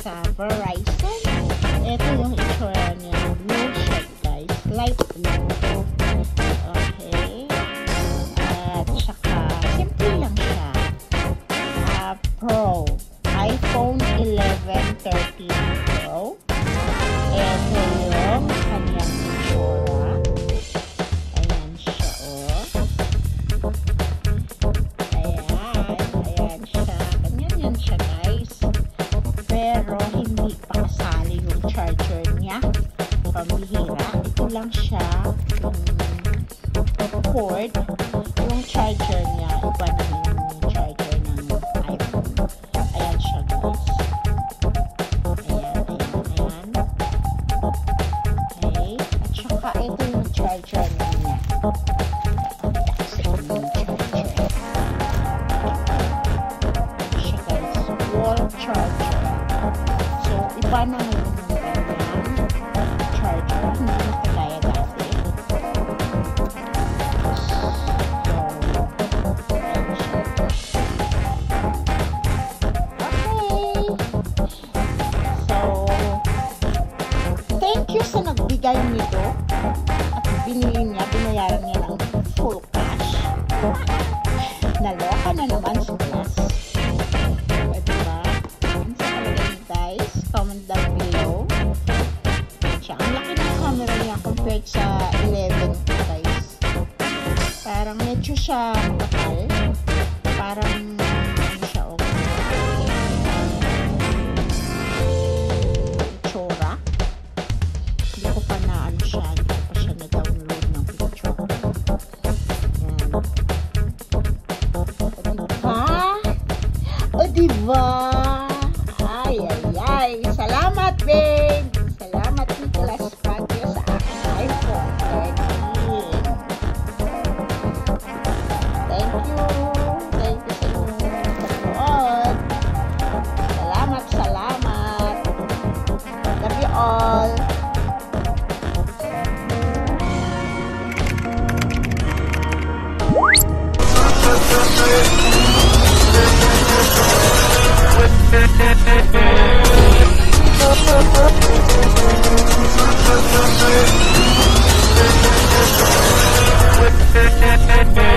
sa Verizon. Ito yung itsura niya. Blue siya, guys. Light blue. Okay. At saka, simple lang siya. Pro. iPhone 11, 13 Pro. Ito yung kanyang itsura. Ayan siya, oh. Ayan siya. Ganyan siya, guys. Pero hindi pa kasali yung charger niya. Pambihira. Ito lang siya. Yung cord. Yung charger niya. Iba naman yung charger ng iPhone. Ayan siya, guys. Ayan. Okay. At saka ito yung charger niya. Wall charger. So, iba na ngayon yung kanyang charger. Hindi na kagaya dati. So, thank you sa nagbigay nito. At binili niya, binayaran niya ng full cash. Naloka na naman si Plus. Comment down below. Siya, ang laki ng camera niya compared sa 11, guys. Parang medyo siya makapal. Parang ano siya, itsura. Hindi ko pa na ano siya. Hindi ko pa siya na-download ng picture. Yan. O diba? Ay, salamat, babe. Salamat, Nicholas Pagyo, sa aking iPhone 13. Thank you. Thank you sa inyong pagnood. Salamat. Love you all. We'll be right back.